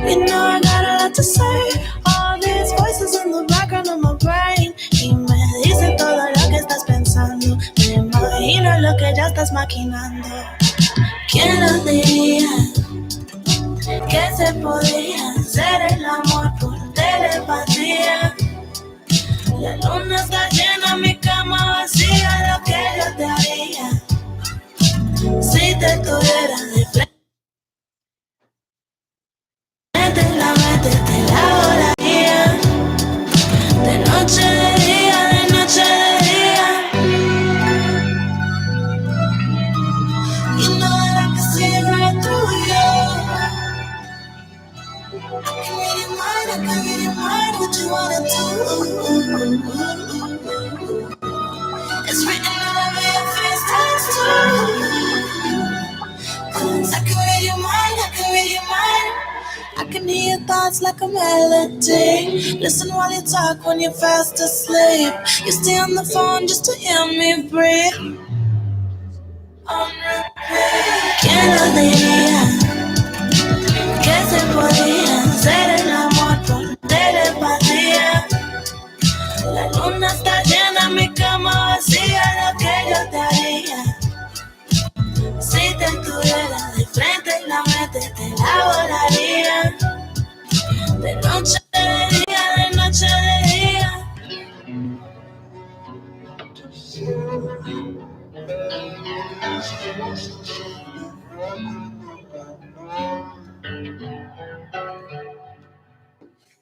You know I got a lot to say. All these voices in the background of my brain. Y me dicen todo lo que estás pensando. Me imagino lo que ya estás maquinando. ¿Quién lo diría? Que se podía hacer el amor por telepatía. La luna está llena, mi cama vacía. Lo que yo te haría si te tuviera de frente. La mente te la volaría. De noche, de día, de noche, de día. You know that I can see right through you. I can read your mind, I can read your mind. What you wanna do? It's written all over your face, times two. 'Cause I can read your mind, I can read your mind. I can hear your thoughts like a melody. Listen while you talk when you're fast asleep. You stay on the phone just to hear me breathe. On repeat. ¿Quién lo diría? Que se podía hacer el amor por telepatía. La luna está llena, mi cama vacía. Lo que yo te haría si te tuviera de frente, la mente te la volaría. De noche, de día, de noche, de día.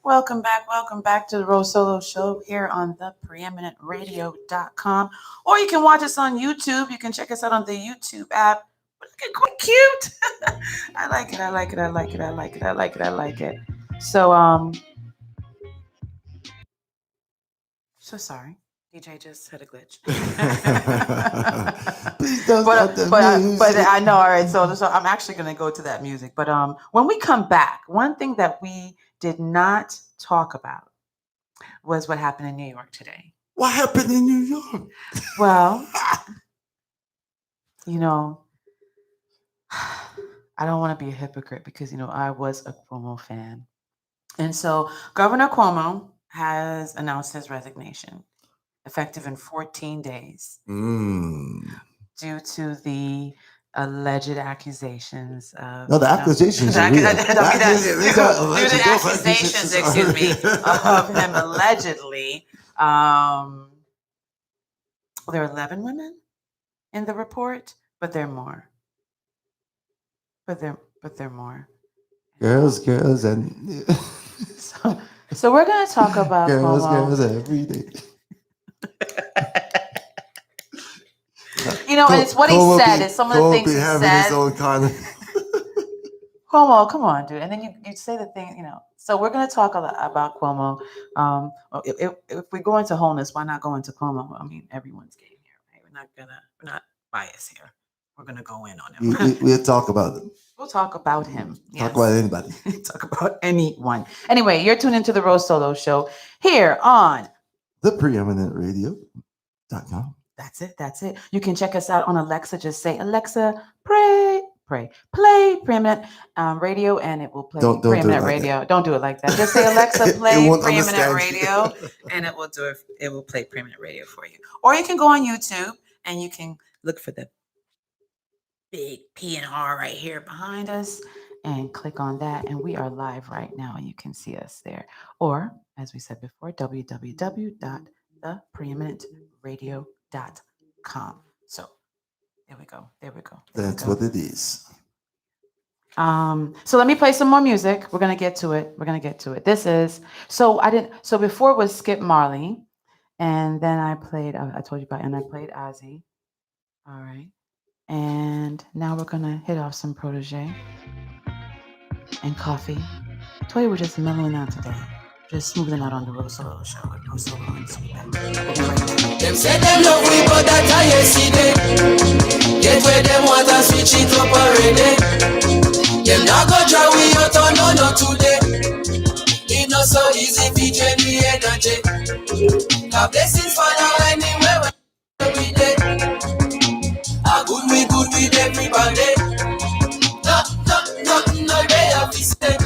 Welcome back to the RoSolo Show here on the preeminentradio.com. Or you can watch us on YouTube. You can check us out on the YouTube app. Looking quite cute. I like it. So sorry. DJ just had a glitch. but I know. All right. So I'm actually going to go to that music. But when we come back, one thing that we did not talk about was what happened in New York today. What happened in New York? Well, you know, I don't want to be a hypocrite because, you know, I was a Cuomo fan. And so Governor Cuomo has announced his resignation, effective in 14 days, due to the alleged accusations of... No, the accusations are real. Due to accusations, excuse me, of him allegedly... there are 11 women in the report, but there are more. But they're more. Girls, and... So we're going to talk about girls every day. You know, it's what he said. It's some of the things he said. Cuomo, come on, dude. And then you say the thing, you know. So we're going to talk a lot about Cuomo. If we go into wholeness, why not go into Cuomo? I mean, everyone's game here, right? We're not biased here. We're going to go in on him. We'll talk about him. We'll talk about him. Talk about anybody. Talk about anyone. Anyway, you're tuned into the RoSolo Show here on the preeminentradio.com. That's it. You can check us out on Alexa. Just say, Alexa, play Preeminent Radio, and it will play Preeminent Radio. That. Don't do it like that. Just say, Alexa, play Preeminent Radio, and it will do it. It will play Preeminent Radio for you. Or you can go on YouTube and you can look for the big P&R right here behind us and click on that. And we are live right now, and you can see us there. Or, as we said before, www.thepreeminentradio.com. So there we go. That's what it is. So let me play some more music. We're gonna get to it. This is so before it was Skip Marley, and then I played I told you about, and I played Ozzy. All right. And now we're gonna hit off some Protege and Coffee. I told you we're just mellowing out today. Just smoothing out on the RoSolo Show with RoSolo and Sweetback. Them say them love we, but that I yesterday. Get where them want to switch it up already. Them not go try we out on no today. It not so easy to drain the energy. God blessings for now anywhere we day. Good with everybody. No, they have to say.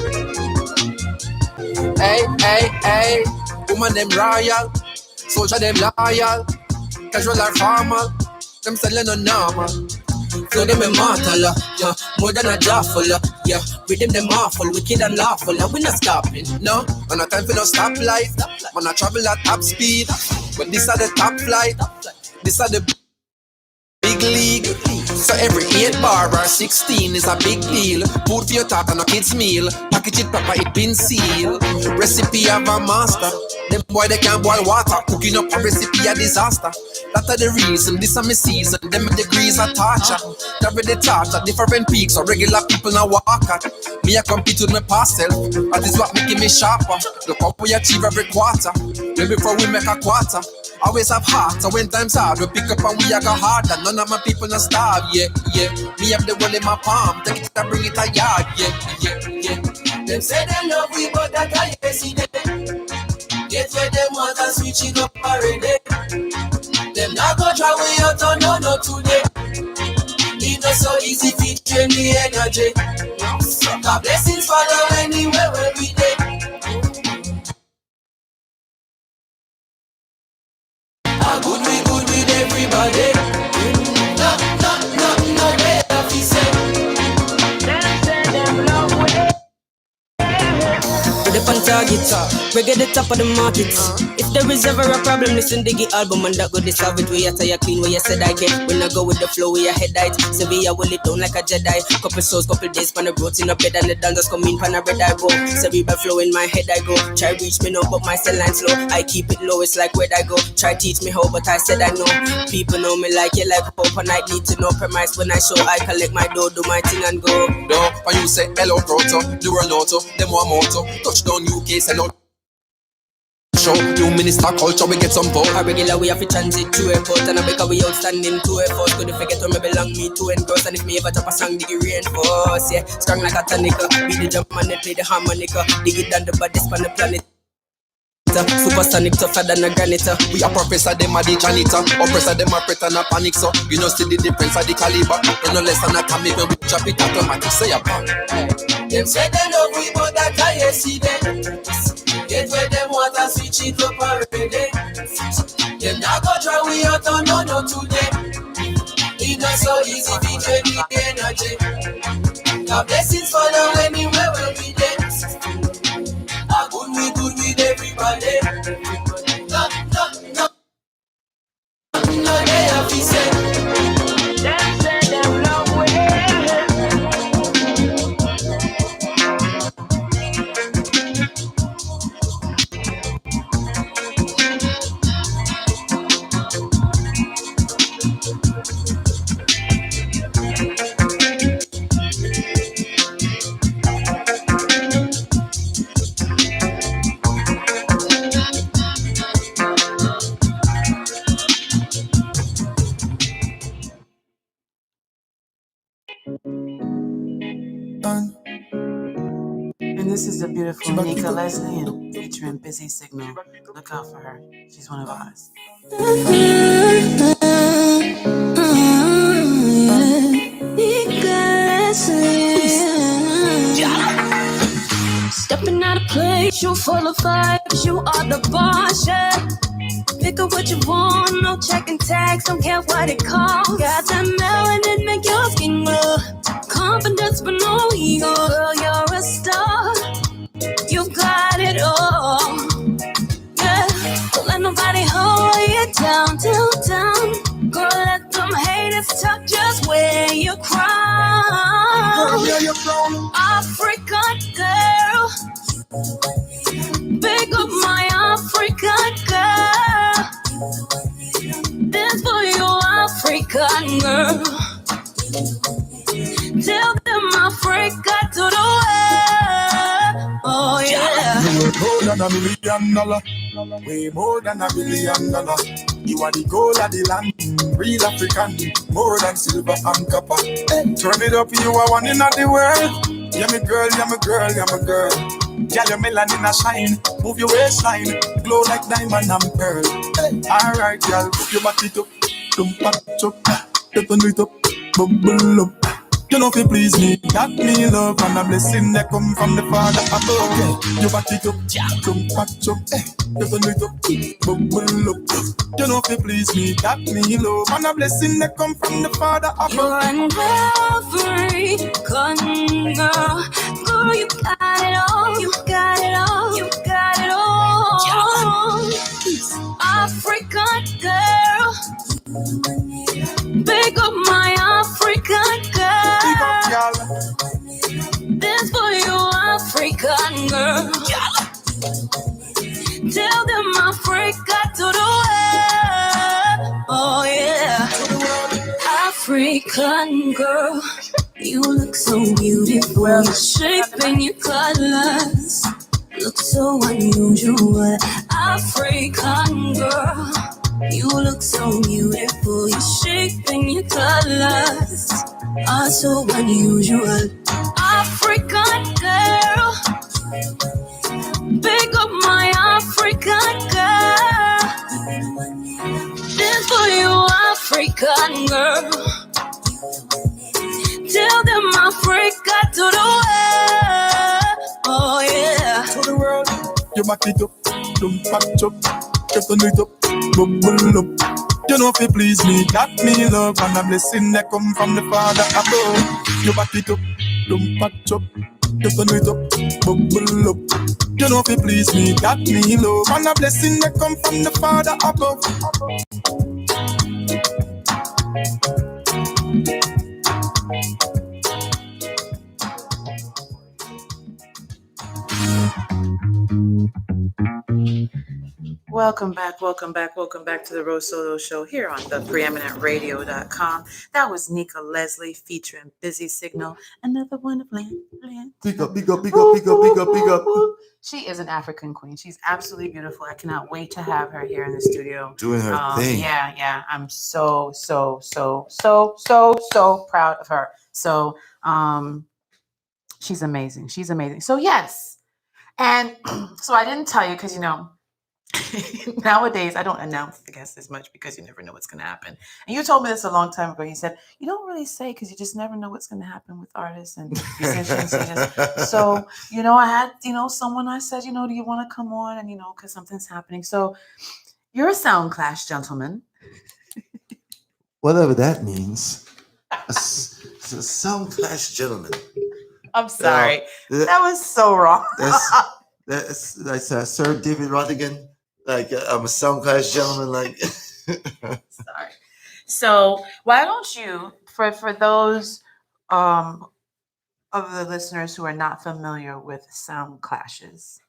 Hey, woman them royal, soldier them loyal, casual or formal, them selling no normal. Flow them immortal, yeah, more than a jawful, yeah. Rhythm them awful, wicked and lawful, we not stopping, no. Man, no time for no stoplight, man, I travel at top speed. But this are the top flight, this are the big league. So every 8 bar or 16 is a big deal. Food for your talk and a kid's meal. Package it proper, it been sealed. Recipe of a master. Them boy they can't boil water. Cooking up a recipe a disaster. That's the reason, this is my season. Them degrees are torture. Never the touch at different peaks. So regular people now walk at. Me I compete with my past self. That is what making me sharper. Look how we achieve every quarter. Maybe before we make a quarter. Always have heart, so when times hard, we pick up and we are go harder. None of my people not starve, yeah. Me have the one in my palm, take it and bring it a yard, yeah. Them say them love we, but that I see them. Get where them want and switch it up already. Them not go try way out on no today. It not so easy to train the energy. God blessings follow anywhere where we dey. Good with everybody. No, they have to say. With the pan target, reggae the top of the market. If there is ever a problem, listen to the album and that go the solve it. We are tired clean where you said I get. When I go with the flow, we are head height. Sevilla will it down like a Jedi. Couple souls, couple days, pan the growth in a bed and the dancers come in, pan a red I go. Cerebral flow in my head I go. Try reach me now, but my cell line slow. I keep it low, it's like where I go. Try teach me how, but I said I know. People know me like you like hope, and I need to know premise when I show. I collect my dough, do my thing and go. No, when you say hello proto, do a noto, them one moto. Touchdown UK, sell out. Show, new minister culture, we get some vote. A regular we have to transit to airport. And I make a way outstanding to effort. Couldn't forget where me belong, me to engross. And if me ever drop a song, dig it reinforce. Yeah, strong like a tonica. Beat the drum and they play the harmonica. Dig it down the baddest on the planet. Supersonic tougher than a granite. We a professor, them a the janitor. Oppressor, them a pret and a panic. So, you know, see the difference of the caliber. No less than a comic, when we chop it automatic, say a pop. Them say they love we, but that I see them. Get where them want and switch it up already. Them not go try we out on no today. It's not so easy to train the energy. God blessings follow anywhere where we dey. Good with everybody. No, they have to say. Them say them love way. And this is the beautiful Nika Leslie and featuring Busy Signal. Look out for her. She's one of ours. Stepping out of place, you full of vibes, you are the boss, yeah. Pick up what you want, no checking tags, don't care what it costs. Got that melanin, make your skin glow. Confidence but no ego, girl, you're a star. You've got it all, yeah. Don't let nobody hold you down. Girl, let them haters talk, just wear your crown. African girl, big up my African girl. This for you, African girl. Tell them Africa to the world. Oh yeah. You were more than $1 million, way more than $1 billion. You are the gold of the land, real African, more than silver and copper. Hey, turn it up, you are one in the world. Yeah, me girl, yeah, me girl, yeah, me girl. Yeah, your melanin a shine, move your waistline, glow like diamond and pearl. Hey, alright, girl, put your back it up, dump it up, turn it up, bubble up. You know, if you please me, that me love and a blessing that come from the Father above. Yeah. You back it up, jump back, jump, you turn it up, bubble up. You know, if you please me, that me love and a blessing that come from the Father above. You're an African girl, girl, you got it all, you got it all, you got it all. African girl, big up my African girl. Big up, y'all. This for you, African girl. Tell them Africa to the world. Oh yeah, African girl, you look so beautiful. Your shape and your colors look so unusual. African girl, you look so beautiful. Your shape and your colors are so unusual. African girl, pick up my African girl. This for you, African girl. Tell them Africa to the world. Oh yeah. To the world, you back it up, don't patch up, you turn it up, bubble up. You know if you please me, that me love and a blessing that come from the Father above. You back it up, don't patch up, you turn it up, bubble up. You know if you please me, that me love and a blessing that come from the Father above. Welcome back to the RoSolo Show here on the preeminentradio.com. That was Nika Leslie featuring Busy Signal, another one of Land. Big up, big up, big up, big up, big up, big up. She is an African queen. She's absolutely beautiful. I cannot wait to have her here in the studio. Doing her thing. Yeah. I'm so proud of her. So she's amazing. So yes. And so I didn't tell you because, nowadays I don't announce the guests as much because you never know what's going to happen. And you told me this a long time ago. You said, you don't really say because you just never know what's going to happen with artists and musicians. So, I had, someone I said, do you want to come on? And, because something's happening. So you're a sound clash gentleman. Whatever that means. A sound clash gentleman. I'm sorry. That was so wrong. That's like Sir David Rodigan. Like I'm a sound clash gentleman. Like sorry. So why don't you, for those of the listeners who are not familiar with sound clashes,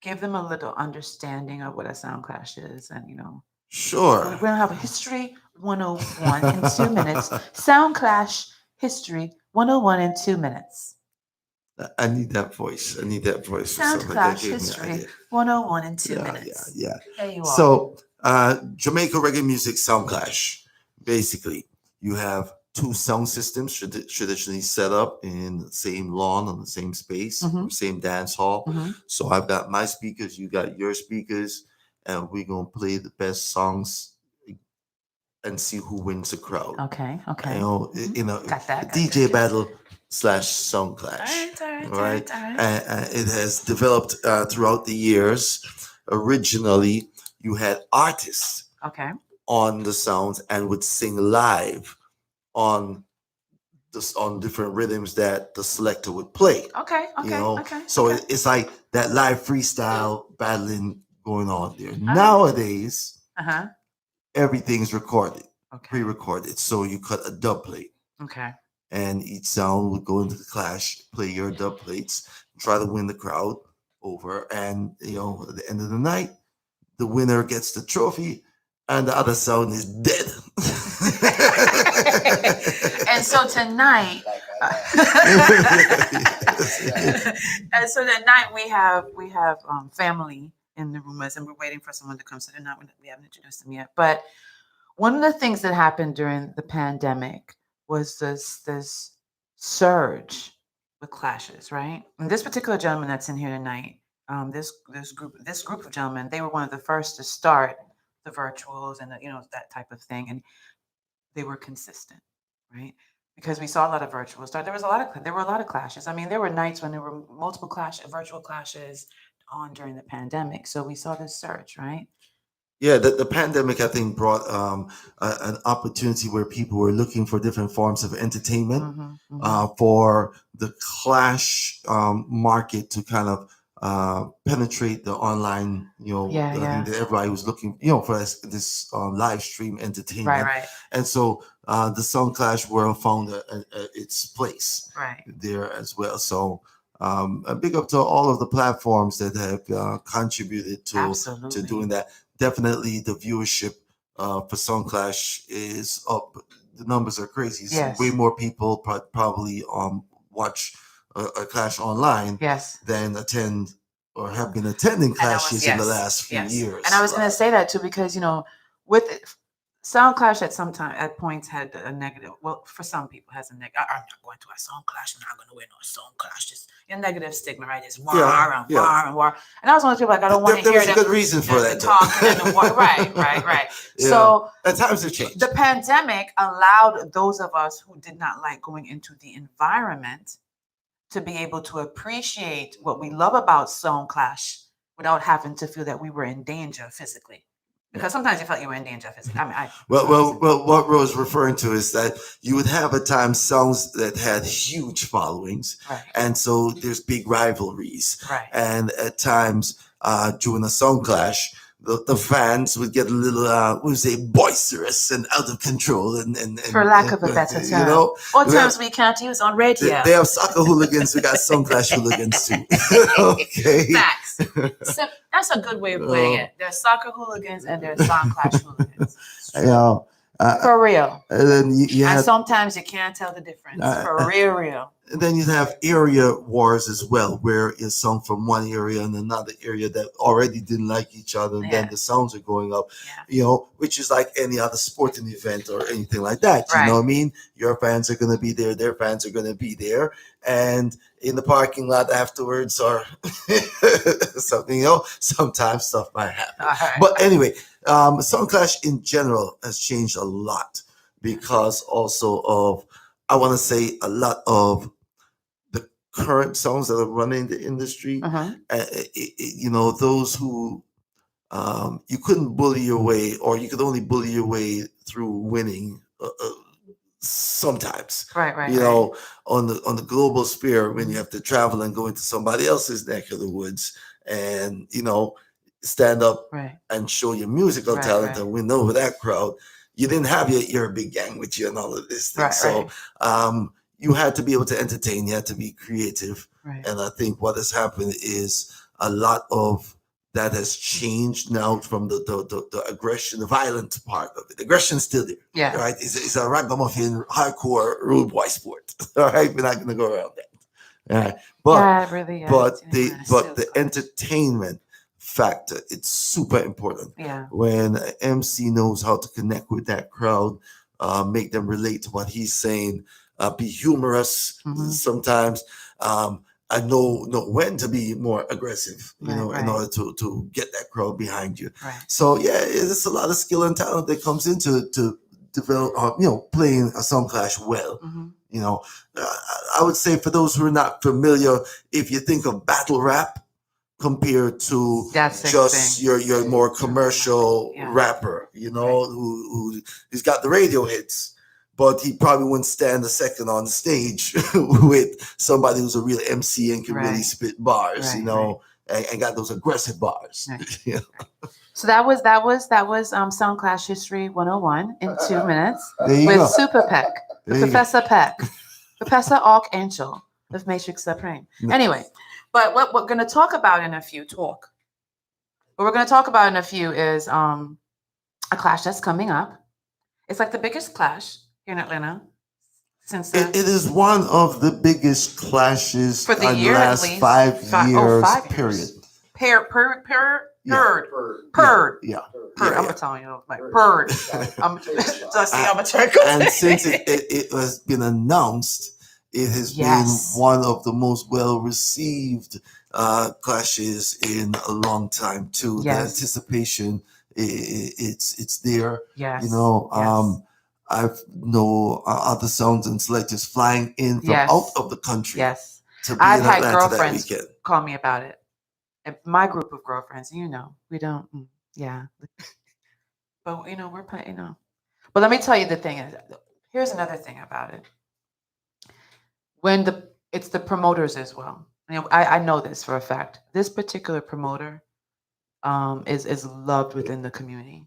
give them a little understanding of what a sound clash is, and Sure. We're gonna have a history 101 in 2 minutes. Sound clash history 101 in 2 minutes. I need that voice. Sound clash history 101 in 2 minutes. Yeah. There you are. So Jamaica reggae music sound clash. Basically, you have two sound systems traditionally set up in the same lawn on the same space, same dance hall. So I've got my speakers, you got your speakers, and we're gonna play the best songs and see who wins the crowd. Okay. Got that. DJ battle / sound clash. All right. And it has developed throughout the years. Originally, you had artists on the sounds and would sing live on different rhythms that the selector would play. Okay. So it's like that live freestyle battling going on there. Nowadays, everything's recorded, pre-recorded. So you cut a dub plate. Okay. And each sound would go into the clash, play your dub plates, try to win the crowd over. And, at the end of the night, the winner gets the trophy and the other sound is dead. And so tonight, we have family in the room, and we're waiting for someone to come. So we haven't introduced them yet. But one of the things that happened during the pandemic was this surge with clashes, right? And this particular gentleman that's in here tonight, this group of gentlemen, they were one of the first to start the virtuals and that type of thing, and they were consistent, right? because we saw a lot of virtual stuff. There were a lot of clashes. I mean, there were nights when there were multiple virtual clashes on during the pandemic. So we saw this surge, right? Yeah, the pandemic, I think, brought an opportunity where people were looking for different forms of entertainment for the Clash market to kind of penetrate the online, I think that everybody was looking, for this live stream entertainment. Right. And so the Song Clash world found its place there as well. So a big up to all of the platforms that have contributed to doing that. Definitely the viewership for Song Clash is up. The numbers are crazy. Yes. Way more people probably watch a Clash online than attend or have been attending clashes in the last few years. And I was going to say that too, because with Sound Clash at points had a negative. Well, for some people has a negative. I'm not going to a Sound Clash. I'm not going to win no Sound Clash. Just your negative stigma, right? It's war and war. And I was one of the people like, I don't want to hear that. There was a good reason for that. Talking and the war. Right. So at times have changed. The pandemic allowed those of us who did not like going into the environment to be able to appreciate what we love about Sound Clash without having to feel that we were in danger physically. Because sometimes you felt you were in danger physically. Well, what Rose is referring to is that you would have at times songs that had huge followings, and so there's big rivalries. Right. And at times during a Song Clash, the fans would get a little, boisterous and out of control, and for lack of a better term, or terms we can't use on radio. They have soccer hooligans. We got Song Clash hooligans too. Okay. Facts. So that's a good way of putting it. There's soccer hooligans and there's Song Clash hooligans. For real. And then and sometimes you can't tell the difference. For real. And then you have area wars as well, where a song from one area and another area that already didn't like each other, and then the sounds are going up, which is like any other sporting event or anything like that. You know what I mean? Your fans are going to be there, their fans are going to be there, and in the parking lot afterwards or something, sometimes stuff might happen. But anyway, Song Clash in general has changed a lot because also of, I want to say, a lot of the current songs that are running in the industry. Those who you couldn't bully your way, or you could only bully your way through winning sometimes. Right. On the global sphere, when you have to travel and go into somebody else's neck of the woods and, stand up and show your musical talent and win over that crowd. You didn't have your big gang with you and all of this thing. So you had to be able to entertain. You had to be creative. And I think what has happened is a lot of that has changed now from the aggression, the violent part of it. The aggression's still there. Yeah. Right? It's a ragamuffin, hardcore, rude boy sport. All right? We're not going to go around that. All right? But the entertainment factor, it's super important. When an MC knows how to connect with that crowd, make them relate to what he's saying, be humorous sometimes, and know when to be more aggressive, in order to get that crowd behind you. So there's a lot of skill and talent that comes into to develop, playing a Song Clash well. I would say, for those who are not familiar, if you think of battle rap compared to just your more commercial rapper, who's got the radio hits, but he probably wouldn't stand a second on stage with somebody who's a real MC and can really spit bars, and got those aggressive bars. So that was Sound Clash History 101 in 2 minutes with Super Peck, Professor Peck, Professor Archangel of Matrix Supreme. Anyway. But what we're going to talk about in a few is a clash that's coming up. It's like the biggest clash here in Atlanta since it is one of the biggest clashes for the in year, the last 5 years. Period. Purred. I'm telling you, like purred. And since it has been announced, it has been one of the most well-received clashes in a long time too. The anticipation, it's there. I've know other sounds and selectors flying in from out of the country. Yes. To be I've in had Atlanta girlfriends that weekend. call me about it. My group of girlfriends, we don't, yeah. But, we're playing, But let me tell you the thing is, here's another thing about it. When it's the promoters as well. I know this for a fact. This particular promoter is loved within the community.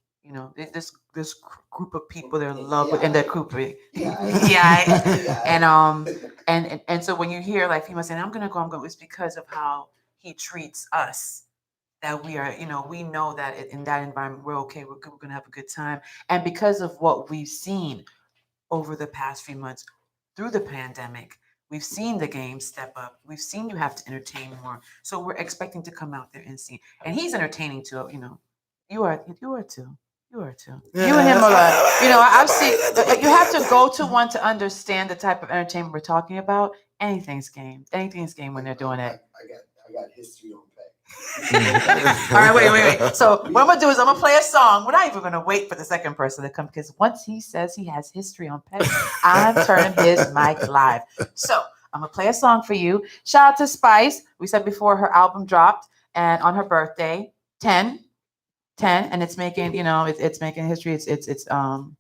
This group of people, they're loved within that group. And so when you hear like people saying, I'm gonna go, it's because of how he treats us. That we are, we know that in that environment, we're okay, we're good, we're gonna have a good time. And because of what we've seen over the past few months through the pandemic, we've seen the game step up. We've seen you have to entertain more. So we're expecting to come out there and see. And he's entertaining too, You are too. You are too. You and him are like, I've seen, you have to go to one to understand the type of entertainment we're talking about. Anything's game. Anything's game when they're doing it. I got history on pack. All right, wait. So what I'm gonna do is I'm gonna play a song. We're not even gonna wait for the second person to come because once he says he has history on pack, I'm turning his mic live. So I'm gonna play a song for you. Shout out to Spice. We said before her album dropped and on her birthday, 10, and it's making, it's making history. It's doing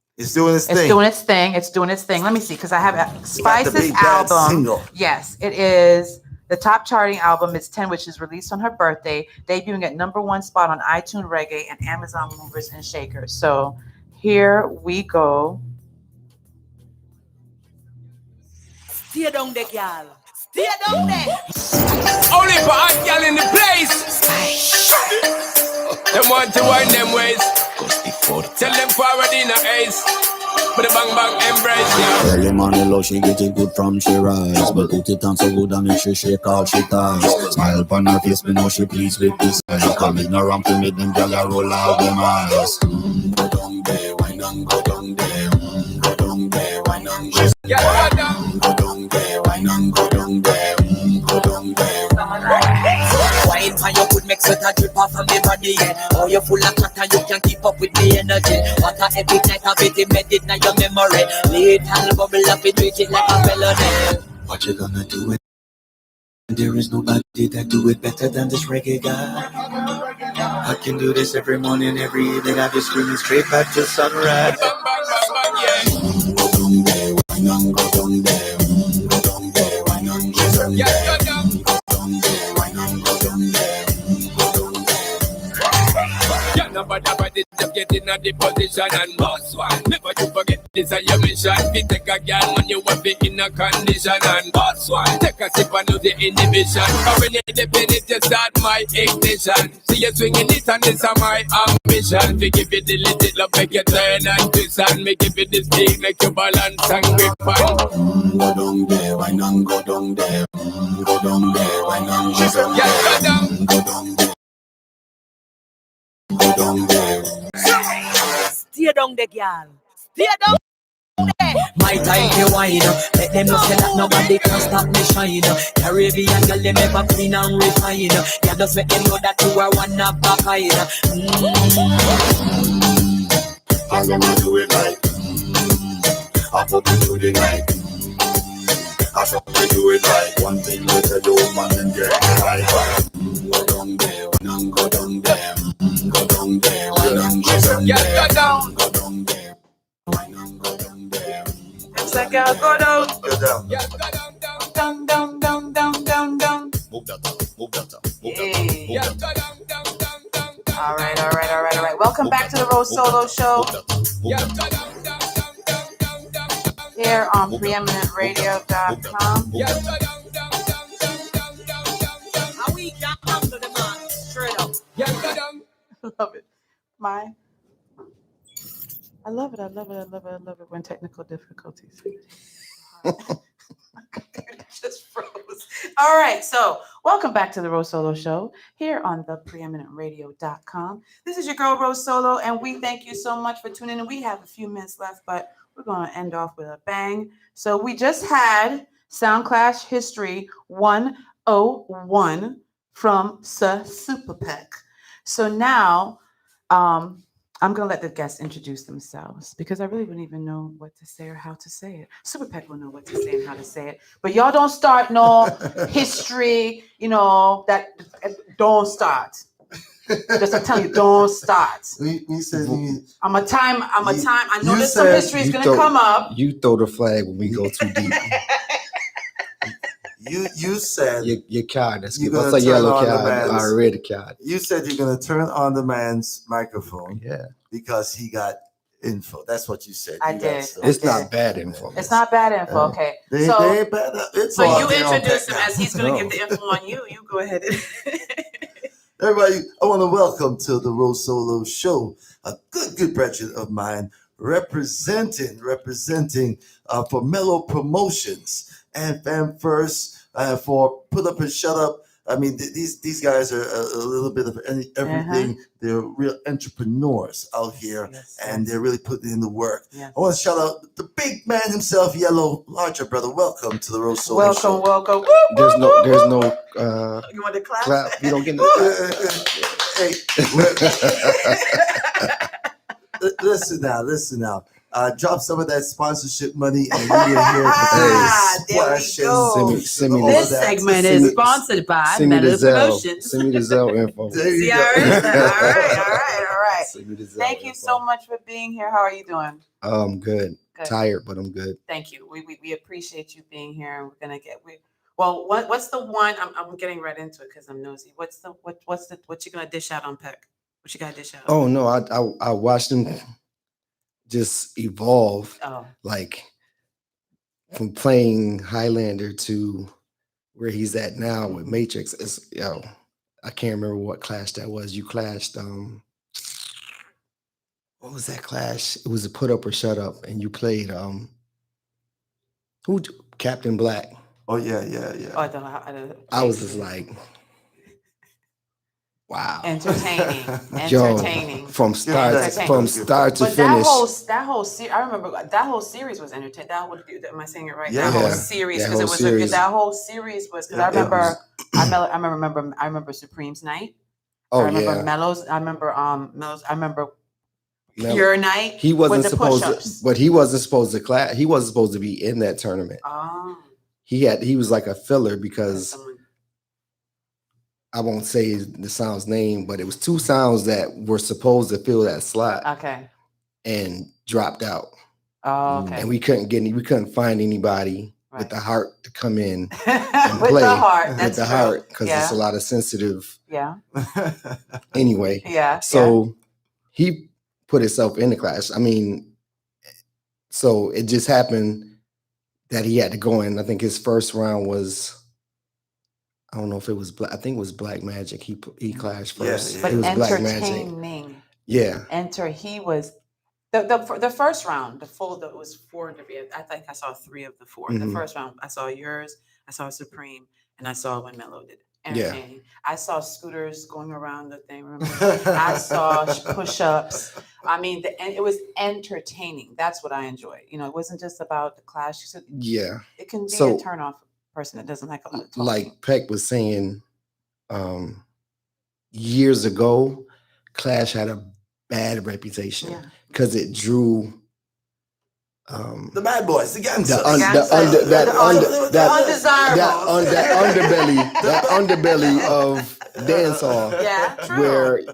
its thing. It's doing its thing. Let me see, because I have Spice's album. Yes, it is the top charting album. It's 10, which is released on her birthday, debuting at #1 spot on iTunes Reggae and Amazon Movers and Shakers. So here we go. Stay down there, girl. Stay down there. Only for hot girl in the place. Them want to wind them ways. Tell them forward in a ace. But the bang bang embrace, yeah. Early morning low, she get it good from she rise. But put it on so good and make she shake all she ties. Smile upon her face, me know she pleased with this. Coming around to make them girl roll out them eyes. Go down there, wine and go down there. Go down there, wine and go down there. Go down there, wine and go down there. Go down there. Wine for your good make sweat a drip off of me body, yeah. Oh, you full of chatter, you can keep up with me energy. What a every night of it, embedded in your memory. Little bubble up, it treat it like a melody. What you gonna do it? There is nobody that do it better than this reggae guy. I can do this every morning, every evening. I be screaming straight back to sunrise. Go down there, wine and go down there. Go down there, wine and go down there. Go down there, wine and go down there. Go down there. Yeah, nobody just get in a the position and boss one. Never you forget this is your mission. We take a girl when you want be in a condition and boss one. Take a sip and lose the inhibition. Cause when you depend it, you start my ignition. See you swinging it and this is my ambition. We give you the legit love, make you turn and twist and make you the speed, make you balance and grip on. Go down there, wine and go down there. Go down there, wine and go down there. Yeah, go down. Go down there. Go down there. Stay down there, girl. Stay down there. My time to wine. Let them know say that nobody can stop me shine. Caribbean girl, they never clean and refine. Yeah, just make them know that you are one of a kind. As long as do it right. I hope you do the night. As long as you do it right. One thing you tell the woman and get it right. Go down there, wine and go down there. Go down there, wine and go down there. Yeah, go down. Go down there, wine and go down there. It's like a go down. Go down. Yeah, go down, down. Down. Move that up, move that up, move that up, Hey. move Yeah, that go up. down. All right. Welcome back to the RoSolo Show Yeah, go down. here on preeminentradio.com. Yeah, go down. How we can handle the man straight up. Yeah, go down. Love it. I love it when technical difficulties. Just froze. All right, so welcome back to the RoSolo Show here on the preeminentradio.com. This is your girl RoSolo, and we thank you so much for tuning in. We have a few minutes left, but we're going to end off with a bang. So we just had Sound Clash History 101 from Super Peck. So now I'm going to let the guests introduce themselves because I really wouldn't even know what to say or how to say it. Super Peck will know what to say and how to say it. But y'all don't start no history, that don't start. Just I'm telling you, don't start. I'm a time. I know there's some history is going to come up. You throw the flag when we go too deep. You said your card. That's a yellow card or a red card. You said you're gonna turn on the man's microphone. Yeah. Because he got info. That's what you said. I did. It's not bad info. It's not bad info. Okay. So you introduce him as he's going to give the info on you. You go ahead. Everybody, I want to welcome to the RoSolo Show a good brethren of mine representing for Mellow Promotions and Fan First for Put Up and Shut Up. I mean, these guys are a little bit of everything. Uh-huh. They're real entrepreneurs out here, and they're really putting in the work. Yes. I want to shout out the big man himself, Yellow Larger Brother. Welcome to the RoSolo Show. Welcome. There's no. You want to clap? You don't get no. Hey, listen now. Drop some of that sponsorship money and we are here to This segment is sponsored by Mellow Promotions. Send me the Zelle info. There you go. All right. Thank you so much for being here. How are you doing? Good. Tired, but I'm good. Thank you. We appreciate you being here. We're gonna get what's the one? I'm getting right into it because I'm nosy. What you gonna dish out on Peck? What you gotta dish out? Oh no, I watched him just evolve, like from playing Highlander to where he's at now with Matrix. I can't remember what clash that was. You clashed. What was that clash? It was a Put Up or Shut Up, and you played Captain Black. Oh yeah. I was just like, wow, entertaining. From start to finish. That whole series, I remember that whole series was entertaining. Am I saying it right? Yeah. That whole series, because it was that whole series was because I remember Supreme's Night. Oh, I remember Mellows. I remember Mellows. I remember Pure Night. He wasn't supposed to, but he wasn't supposed to class. He wasn't supposed to be in that tournament. Oh. He was like a filler because I won't say the sound's name, but it was two sounds that were supposed to fill that slot. Okay. And dropped out. Oh, okay. And we couldn't find anybody with the heart to come in and with play the heart. With the heart, because it's a lot of sensitive. Yeah. Anyway. Yeah. So he put himself in the class. I mean, so it just happened that he had to go in. I think his first round was, I don't know if it was I think it was Black Magic. He clashed first. Yeah. But it was Black Magic. Yeah. He was the first round, it was 4 interviews. I think I saw 3 of the 4. Mm-hmm. The first round, I saw yours, I saw Supreme, and I saw when Mello did it. Entertaining. Yeah. I saw scooters going around the thing. Remember? I saw push-ups. I mean, it was entertaining. That's what I enjoyed. It wasn't just about the clash. Yeah. It can be a turn-off person that doesn't like a lot of talking. Like Peck was saying, years ago, Clash had a bad reputation because it drew the bad boys, the gangsters, that underbelly of dancehall. Yeah, true. Where it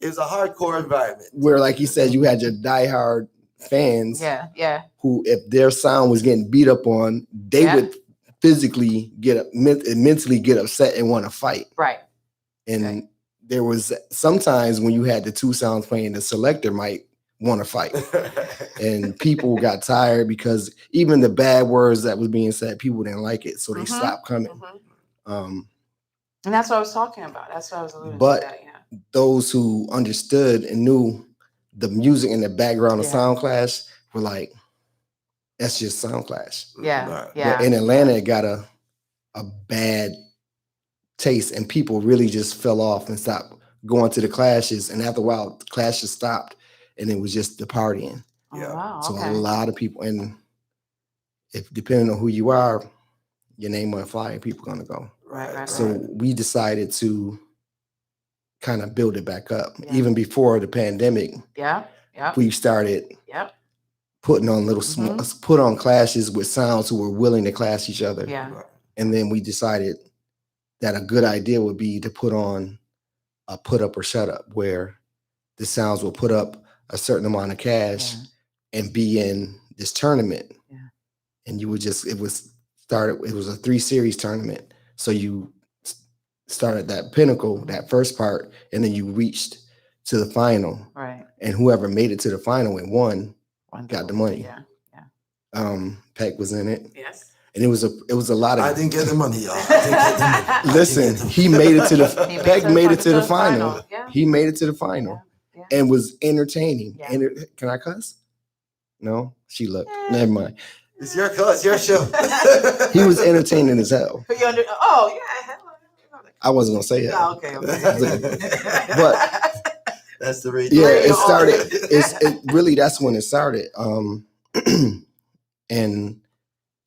was a hardcore environment. Where, like he said, you had your diehard fans. Yeah. Who, if their sound was getting beat up on, they would physically mentally get upset and want to fight. Right. And there was sometimes when you had the 2 sounds playing, the selector might want to fight. And people got tired because even the bad words that was being said, people didn't like it. So they stopped coming. Mm-hmm. And that's what I was talking about. That's what I was alluding to. But those who understood and knew the music in the background of Sound Clash were like, that's just Sound Clash. Yeah. But in Atlanta, it got a bad taste and people really just fell off and stopped going to the clashes. And after a while, the clashes stopped and it was just the partying. Yeah. Oh, wow. So a lot of people, and if depending on who you are, your name on a flyer, people are going to go. Right. So we decided to kind of build it back up. Even before the pandemic, we started putting on put on clashes with sounds who were willing to clash each other. And then we decided that a good idea would be to put on a put up or shut up, where the sounds will put up a certain amount of cash and be in this tournament. And you would just, it was a 3 series tournament. So you started that pinnacle, that first part, and then you reached to the final. Right. And whoever made it to the final and won got the money. Peck was in it. Yes. And it was a lot of. I didn't get the money, y'all. I didn't get the money. Listen, he made it to the. Peck made it to the final. He made it to the final, and was entertaining. Can I cuss? No, she looked. Never mind. It's your cuss, your show. He was entertaining as hell. Oh yeah. I wasn't gonna say it. Oh, okay. But that's the radio. Yeah, it started. It really, that's when it started. And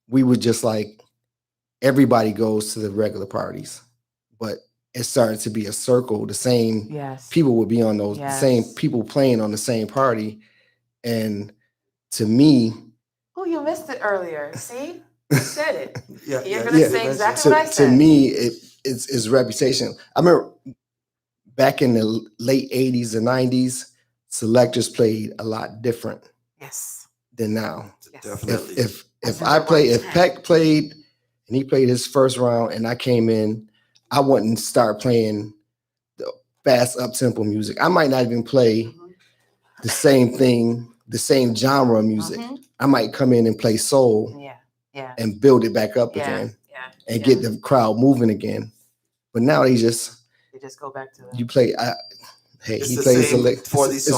we would just like, everybody goes to the regular parties, but it started to be a circle. The same people would be on those, the same people playing on the same party. And to me, oh, you missed it earlier. See, you said it. You're gonna say exactly what I said. To me, it's reputation. I remember back in the late 80s and 90s, selectors played a lot different. Than now. Definitely. If Peck played and he played his first round and I came in, I wouldn't start playing the fast up-tempo music. I might not even play the same thing, the same genre of music. I might come in and play soul and build it back up again and get the crowd moving again. But now they just go back to you play. Hey, it's he plays it's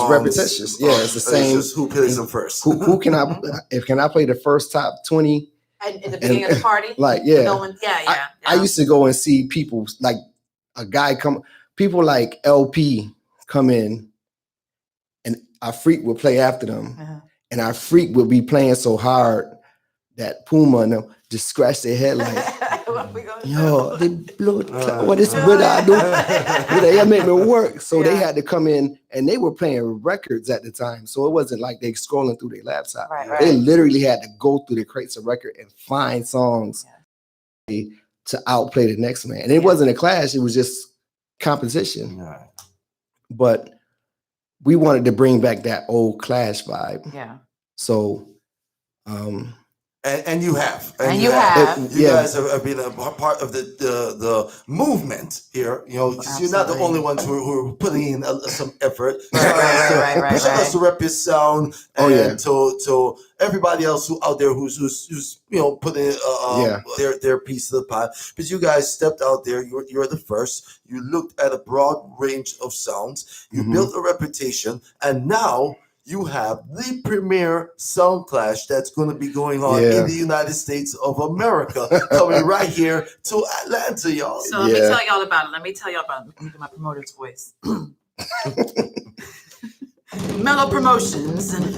repetitious. Yeah, it's the same. It's who plays them first? Who can I? Can I play the first top 20? And at the beginning of the party, like I used to go and see people like a guy come. People like LP come in, and our freak would play after them, and our freak would be playing so hard that Puma and them just scratch their head like. Yo, they blew what is what I do? They make me work. So they had to come in and they were playing records at the time. So it wasn't like they scrolling through their laptop. They literally had to go through the crates of record and find songs to outplay the next man. And it wasn't a clash, it was just competition. But we wanted to bring back that old clash vibe. So And you have. You have. You guys have been a part of the movement here. You know, you're not the only ones who are putting in some effort. Right. To rep your sound and to everybody else who out there who's putting their piece of the pie. But you guys stepped out there. You're the first. You looked at a broad range of sounds. You built a reputation, and now you have the premier sound clash that's going to be going on in the United States of America, coming right here to Atlanta, y'all. So let me tell y'all about it. Let me get my promoter's voice. Mellow Promotions and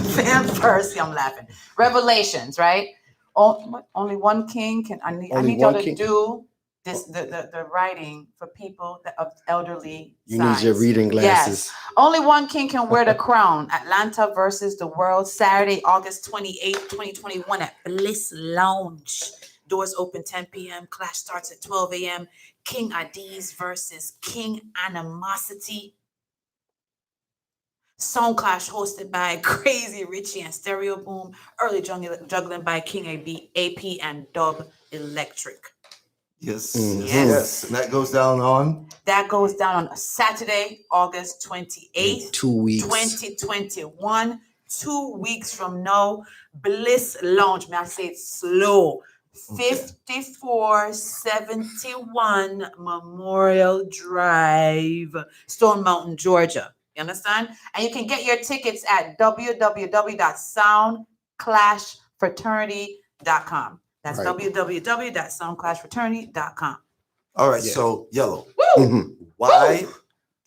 Fan First. I'm laughing. Revelations, right? Only one king can. I need y'all to do this. The writing for people of elderly. You need your reading glasses. Yes. Only one king can wear the crown. Atlanta versus the world. Saturday, August 28th, 2021 at Bliss Lounge. Doors open 10 p.m. Clash starts at 12 a.m. King Adiz versus King Animosity. Song Clash hosted by Crazy Richie and Stereo Boom. Early juggling by King AP and Dub Electric. Yes. And that goes down on? That goes down on Saturday, August 28th. 2 weeks. 2021. 2 weeks from now. Bliss Lounge. May I say it slow? 5471 Memorial Drive, Stone Mountain, Georgia. You understand? And you can get your tickets at www.soundclashfraternity.com. That's www.soundclashfraternity.com. All right, so Yellow. Why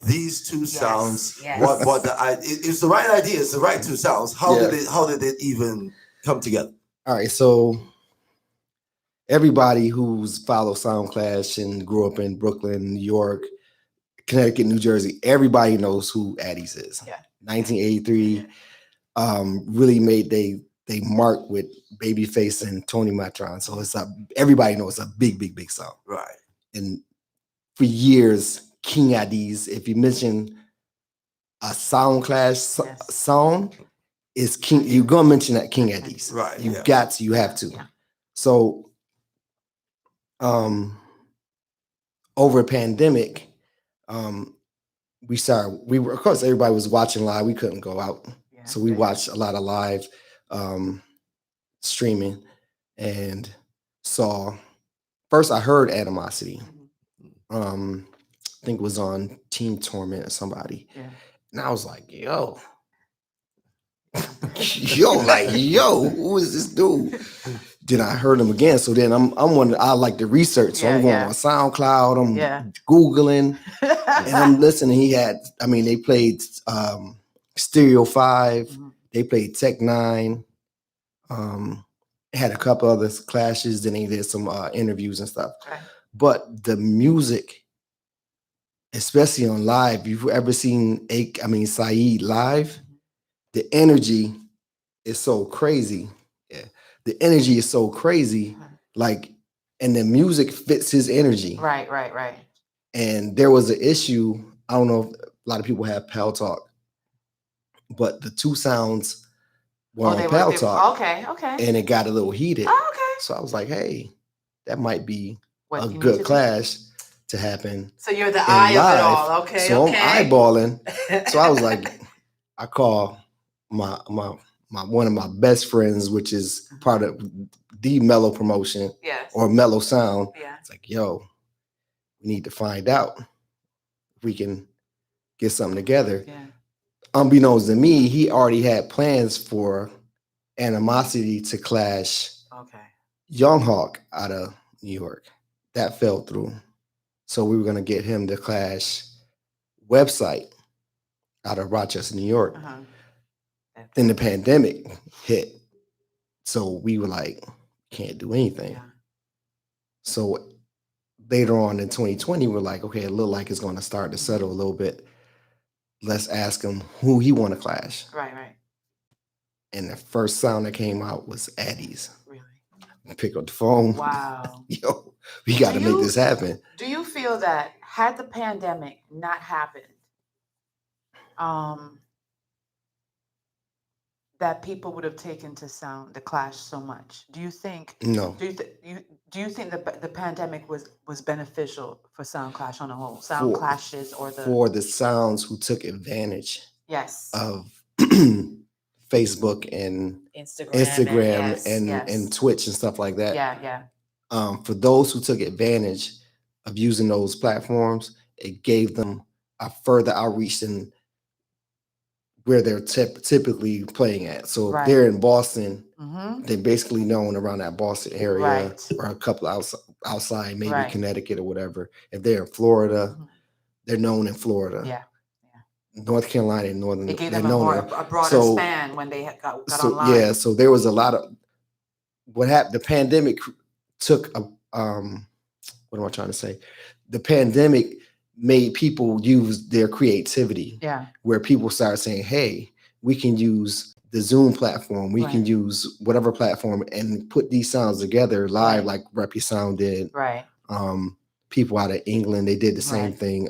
these two sounds? What it's the right idea, it's the right two sounds. How did it even come together? All right, so everybody who's followed Sound Clash and grew up in Brooklyn, New York, Connecticut, New Jersey, everybody knows who Addie's is. Yeah. 1983, really made they marked with Babyface and Tony Matron. So it's everybody knows it's a big song. Right. And for years, King Addie's, if you mention a Sound Clash song, is King. You're gonna mention that King Addie's. Right. You got to. You have to. Yeah. So, over a pandemic, we were, of course, everybody was watching live. We couldn't go out. Yeah, so we watched a lot of live streaming and saw, first I heard Animosity. I think it was on Team Torment or somebody. Yeah. And I was like, yo, who is this dude? Then I heard him again. So then I like the research. So I'm going on SoundCloud. I'm Googling and I'm listening. They played Stereo 5. They played Tech 9. Had a couple other clashes. Then they did some interviews and stuff. Okay. But the music, especially on live, you've ever seen Saeed live, the energy is so crazy. Yeah. The energy is so crazy. Like, and the music fits his energy. Right. And there was an issue. I don't know if a lot of people have Pal Talk, but the two sounds were on Pal Talk. Okay. And it got a little heated. Oh, okay. So I was like, hey, that might be a good clash to happen. So you're the eye of it all. Okay. So I'm eyeballing. So I was like, I call my one of my best friends, which is part of the Mellow promotion or Mellow Sound. Yeah. It's like, yo, we need to find out if we can get something together. Yeah. Unbeknownst to me, he already had plans for Animosity to clash Young Hawk out of New York. That fell through. So we were going to get him to clash Website out of Rochester, New York. Then the pandemic hit. So we were like, can't do anything. Yeah. So later on in 2020, we're like, okay, it looked like it's going to start to settle a little bit. Let's ask him who he want to clash. Right. And the first sound that came out was Addie's. Really? Pick up the phone. Wow. Yo, we got to make this happen. Do you feel that had the pandemic not happened, that people would have taken to the clash so much? Do you think? No. Do you think that the pandemic was beneficial for Sound Clash on a whole? Sound clashes for the sounds who took advantage. Yes. Of Facebook and Instagram and Twitch and stuff like that. Yeah. For those who took advantage of using those platforms, it gave them a further outreach than where they're typically playing at. So if they're in Boston, they're basically known around that Boston area or a couple outside, maybe Connecticut or whatever. If they're in Florida, they're known in Florida. Yeah. North Carolina and Northern. It gave them a broader span when they got online. Yeah, so there was a lot of what happened. The pandemic took a what am I trying to say? The pandemic made people use their creativity. Yeah. Where people started saying, hey, we can use the Zoom platform, we can use whatever platform and put these sounds together live like RepuSound did. Right. People out of England, they did the same thing.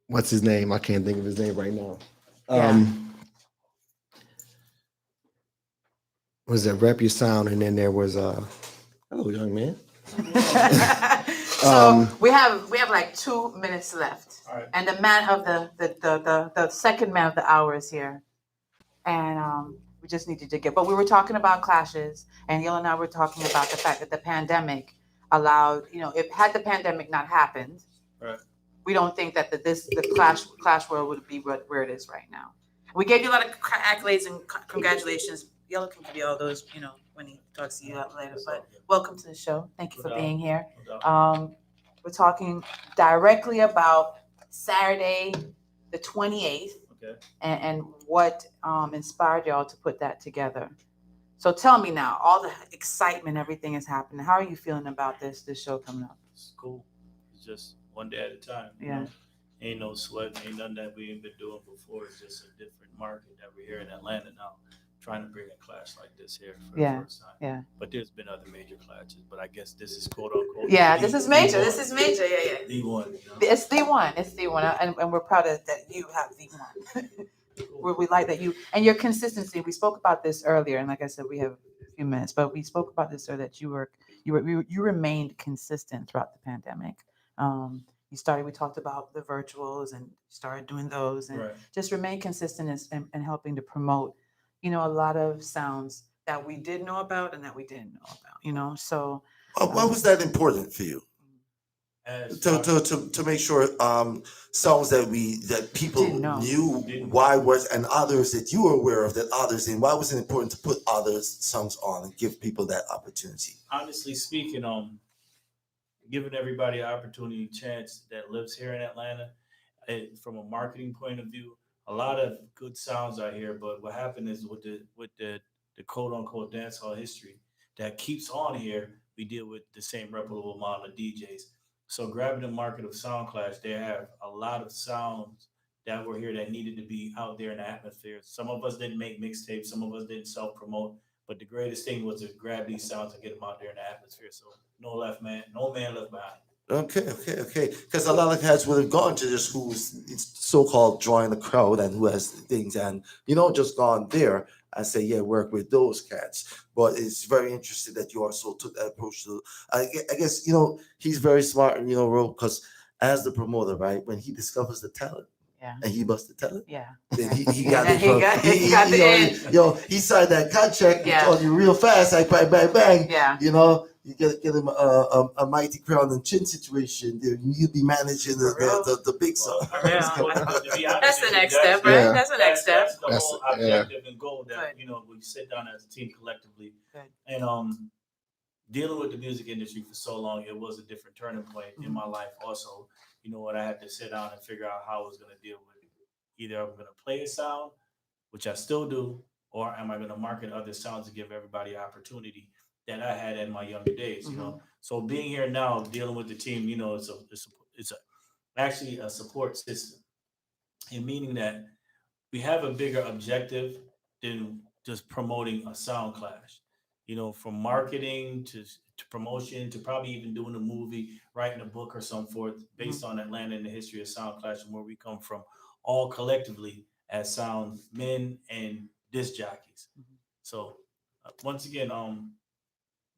What's his name? I can't think of his name right now. Was it RepuSound, and then there was hello, young man. So we have like 2 minutes left, and the man of the second man of the hour is here, and we just needed to get. But we were talking about clashes, and Yale and I were talking about the fact that the pandemic allowed, if had the pandemic not happened, we don't think that the clash world would be where it is right now. We gave you a lot of accolades and congratulations. Yellow can give you all those, when he talks to you later. But welcome to the show. Thank you for being here. We're talking directly about Saturday, the 28th, and what inspired y'all to put that together. So tell me now, all the excitement, everything is happening. How are you feeling about this show coming up? It's cool. It's just one day at a time. Yeah. You know? Ain't no sweat. Ain't nothing that we ain't been doing before. It's just a different market that we're here in Atlanta now, trying to bring a clash like this here for the first time. Yeah. But there's been other major clashes. But I guess this is quote unquote. Yeah, this is major. This is major. Yeah. The one. It's the one. It's the one. And we're proud of that you have the one. We like that you and your consistency. We spoke about this earlier, and like I said, we have a few minutes, but we spoke about this earlier that you remained consistent throughout the pandemic. We talked about the virtuals and started doing those, and just remain consistent and helping to promote, a lot of sounds that we did know about and that we didn't know about. So why was that important for you? To make sure songs that people knew why was and others that you were aware of that others didn't. Why was it important to put others songs on and give people that opportunity? Honestly speaking, giving everybody an opportunity, chance that lives here in Atlanta, from a marketing point of view, a lot of good sounds are here. But what happened is with the quote unquote dancehall history that keeps on here, we deal with the same reputable amount of DJs. So grabbing the market of Sound Clash, they have a lot of sounds that were here that needed to be out there in the atmosphere. Some of us didn't make mixtapes, some of us didn't self-promote, but the greatest thing was to grab these sounds and get them out there in the atmosphere. So no man left behind. Okay. Because a lot of cats would have gone to just who's so-called drawing the crowd and who has things, and just gone there and say, yeah, work with those cats. But it's very interesting that you also took that approach to. I guess he's very smart, and because as the promoter, right, when he discovers the talent. Yeah. And he must tell it. Yeah. Then he got it. He signed that contract on you real fast. Like bang, bang, bang. Yeah. You get him a mighty crown and chin situation. You'll be managing the big song. That's the next step, right? Yeah. That's the next step. That's the whole objective and goal that we sit down as a team collectively. And dealing with the music industry for so long, it was a different turning point in my life. Also, what I had to sit down and figure out how I was going to deal with it. Either I'm going to play a sound, which I still do, or am I going to market other sounds to give everybody an opportunity that I had in my younger days, So being here now, dealing with the team, it's actually a support system, and meaning that we have a bigger objective than just promoting a sound clash. From marketing to promotion to probably even doing a movie, writing a book or some forth based on Atlanta and the history of Sound Clash and where we come from, all collectively as sound men and disc jockeys. So once again,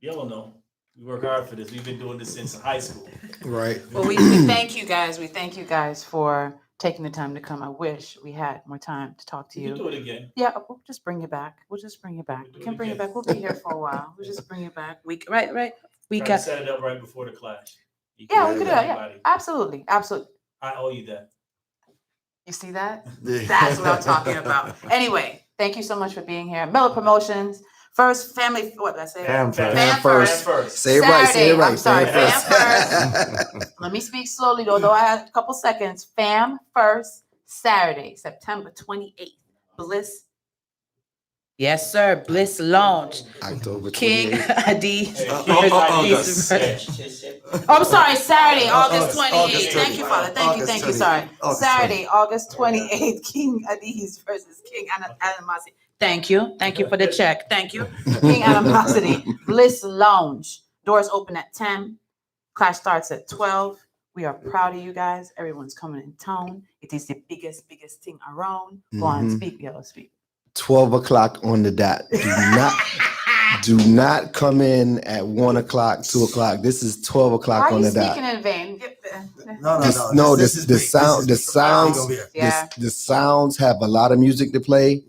y'all know we work hard for this. We've been doing this since high school. Right. Well, we thank you guys. We thank you guys for taking the time to come. I wish we had more time to talk to you. We can do it again. Yeah, we'll just bring you back. We can bring you back. We'll be here for a while. We'll just bring you back. Right. We got to set it up right before the clash. We could do that. Yeah, absolutely. I owe you that. You see that? That's what I'm talking about. Anyway, thank you so much for being here. Miller Promotions. First family, what did I say? Fam first. Say it right. I'm sorry, fam first. Let me speak slowly, though I had a couple seconds. Fam first, Saturday, September 28th. Bliss. Yes, sir. Bliss Lounge. October 28th. King Adi. I'm sorry, Saturday, August 28th. Thank you, Father. Thank you. Sorry. Saturday, August 28th. King Adi's versus King Animosity. Thank you for the check. Thank you. King Animosity. Bliss Lounge. Doors open at 10. Clash starts at 12. We are proud of you guys. Everyone's coming in town. It is the biggest thing around. Go on, speak. 12 o'clock on the dot. Do not come in at 1 o'clock, 2 o'clock. This is 12 o'clock on the dot. Why are you speaking in vain? No. The sounds have a lot of music to play.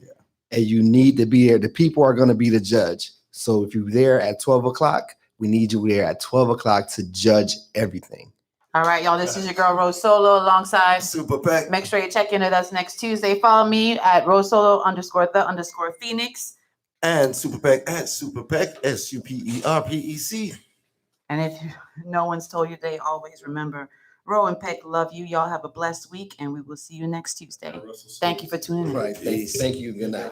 And you need to be there. The people are going to be the judge. So if you're there at 12 o'clock, we need you there at 12 o'clock to judge everything. All right, y'all. This is your girl RoSolo alongside Super Peck. Make sure you check in with us next Tuesday. Follow me at RoSolo_the_Phoenix. And Super Peck at Super Peck, SUPERPEC. And if no one's told you, they always remember Ro and Peck love you. Y'all have a blessed week, and we will see you next Tuesday. Thank you for tuning in. Right. Thank you. Good night.